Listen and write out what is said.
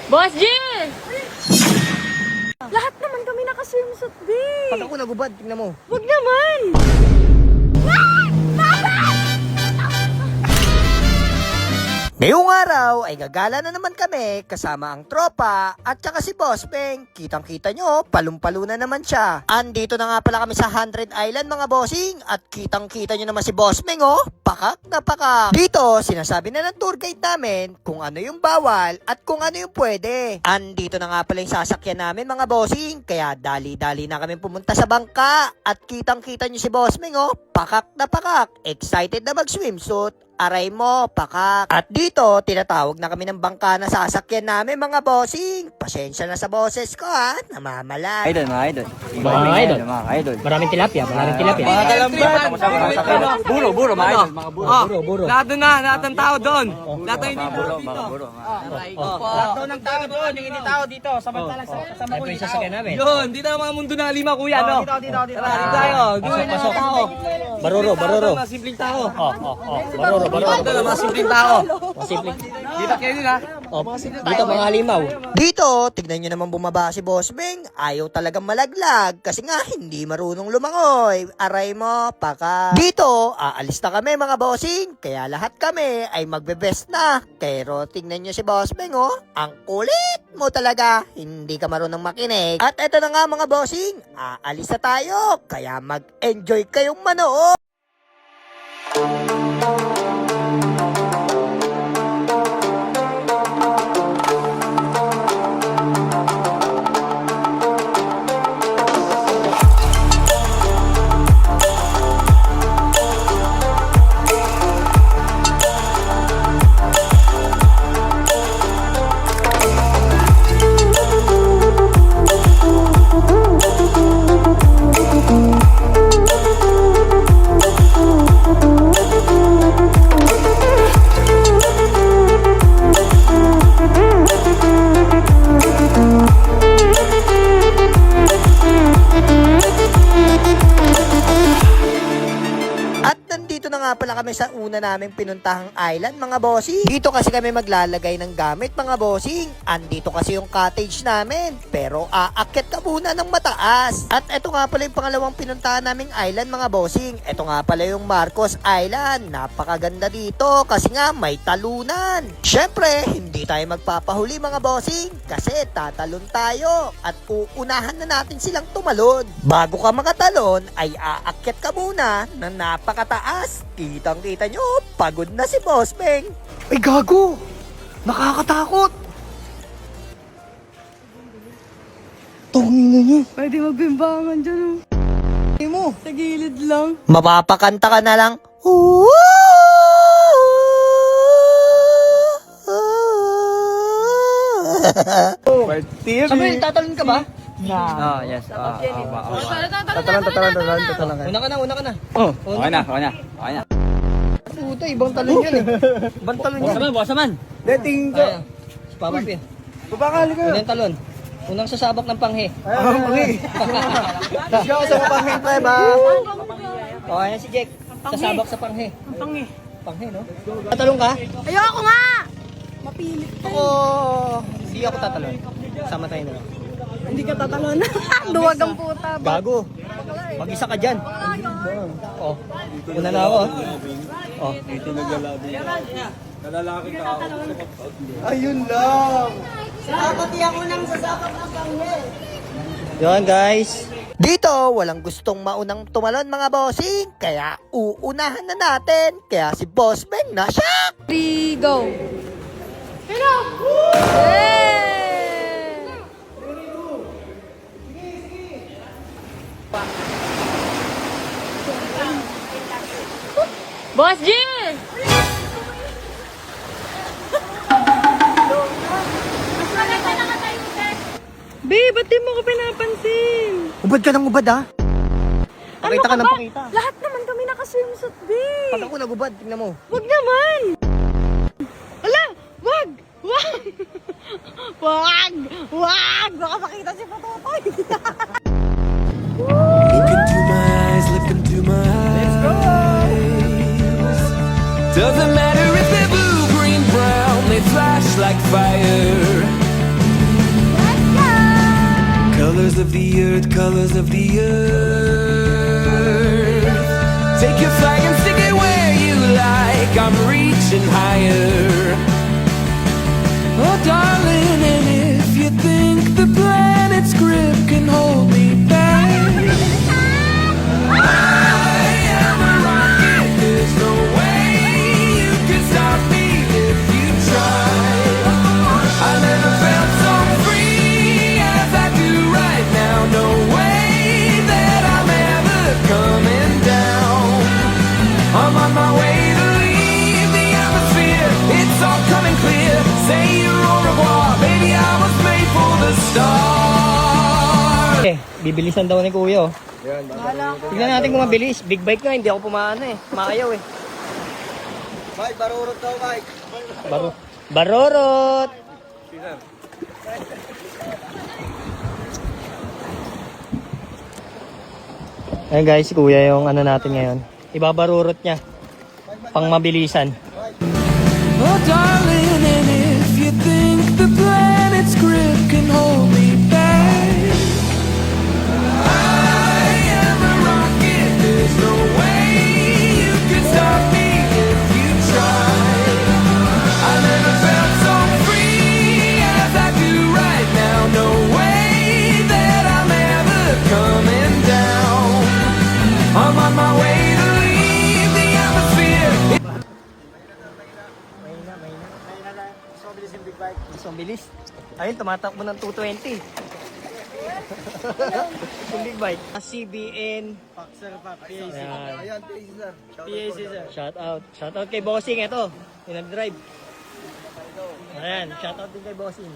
Boss G! Lahat naman kami naka-swimsuit, babe. Pag ako nagubad, tingnan mo. Wag naman! Ngayong araw ay gagala na naman kami kasama ang tropa at saka si Boss Beng. Kitang-kita nyo, palum-palo na naman siya. Andito na nga pala kami sa 100 Island mga bossing at kitang-kita nyo naman si Boss Beng oh, pakak na pakak. Dito, sinasabi na ng tour guide namin kung ano yung bawal at kung ano yung pwede. Andito na nga pala yung sasakyan namin mga bossing, kaya dali-dali na kami pumunta sa bangka at kitang-kita nyo si Boss Beng oh, pakak na pakak. Excited na mag-swimsuit. Aray mo, pakak. At dito, tinatawag na kami ng bangka na sasakyan namin mga bossing. Pasensya na sa boses ko ha, namamalat. Idol, mga idol. Mga idol. Mga idol. Maraming tilapia, maraming tilapia. Mga talamba. Buro, mga idol. Mga buro. Buro. Lahat ng tao doon. Lahat ng hindi tao dito. Mga buro. Lahat daw ng tao doon, yung hindi tao dito. Samantalang kasama Ito ko yung sasakyan namin. Yun, dito ang mga mundo na lima kuya, no? Dito tayo. Dito na mga tao. Baruro. Mga simpleng tao. Baruro. Dito na mga simpleng tao. Simple. Dito kayo nila. Dito mga halimaw. Dito, tignan nyo naman bumaba si Boss Beng. Ayaw talagang malaglag kasi nga hindi marunong lumangoy. Aray mo, paka. Dito, aalis na kami mga bossing. Kaya lahat kami ay magbe-best na. Pero tignan nyo si Boss Beng oh. Ang kulit mo talaga. Hindi ka marunong makinig. At eto na nga mga bossing. Aalis na tayo. Kaya mag-enjoy kayong manood. Nandito na nga pala kami sa una naming pinuntahang island mga bossing. Dito kasi kami maglalagay ng gamit mga bossing. Andito kasi yung cottage namin. Pero aakyat ka muna ng mataas. At eto nga pala yung pangalawang pinuntahan naming island mga bossing. Eto nga pala yung Marcos Island. Napakaganda dito kasi nga may talunan. Syempre, hindi tayo magpapahuli mga bossing kasi tatalon tayo at uunahan na natin silang tumalon. Bago ka makatalon ay aakyat ka muna ng napakataas. Kitang-kita nyo, pagod na si Boss Beng. Ay gago! Nakakatakot! Tungin na nyo. Pwede magbimbangan dyan, oh. Hindi mo. Sa gilid lang. Mapapakanta ka na lang. Samuel, tatalon ka ba? Oh, yes. Tatalan. Una ka na. Oh, okay na. Puta, ibang talon yun eh. Ibang talon yun. Bosaman. Dating ko. Si Papa P. Babakali ka. Unang talon. Unang sasabak ng panghe. Let's go sa mapanghin pre ba? O, ayan si Jake. Sasabak sa panghe. Panghi. Panghe, no? Tatalon ka? Ayoko nga! Mapilit ka. Ako, hindi ako tatalon. Sama tayo na lang. Hindi ka tatalon. Duwag ang puta. Gago. Mag-isa ka dyan. Oh, una na ako. Oh. Ayun lang. Yun, guys. Dito, walang gustong maunang tumalon mga bossing. Kaya uunahan na natin. Kaya si Boss Beng na siya. 3, go! Hello! Hey! Boss G! Babe, ba't di mo ko pinapansin? Ubad ka ng ubad ha. Pakita ka Ano ng ba? pakita. Lahat naman kami naka-swimsuit, babe. Pag ako nagubad, tingnan mo. Wag naman! Ala! Wag! Wag! Wag! Wag! Baka makita si Patutoy! Look into my eyes, look into my eyes. Let's go. Doesn't matter if they're blue, green, brown, they flash like fire. of the earth, colors of the earth. Take your flag and stick it where you like. I'm reaching higher. Oh, darling, and if you think the planet's grip can hold me back, I am a rocket. There's no way you can stop me if you try. I never felt so free as I do right now. No way that I'm ever coming down. I'm on my way to leave the atmosphere. It's all coming clear. Say your au revoir, baby. I was made for the stars. Bibilisan daw ni Kuya, oh. Tignan natin kung mabilis. Big bike nga, hindi ako pumaano eh. Makayaw eh. Mike, barurot daw, Mike. Barorot! Ayun guys, si Kuya yung ano natin ngayon. Ibabarurot niya. Pang mabilisan. Oh, darling, and if you think the planet's grip can hold me back, I am a rocket. There's no way you can stop me if you try. I never felt so free as I do right now. No way that I'm ever coming down. I'm on my way to leave the atmosphere. Mas mabilis. Ayun, tumatakbo ng 220. Yung big bike. CBN. Ayan. PAC sir. Shout out. Shout out kay Bossing. Ito. Yung nag-drive. Ayan. Shout out din kay Bossing.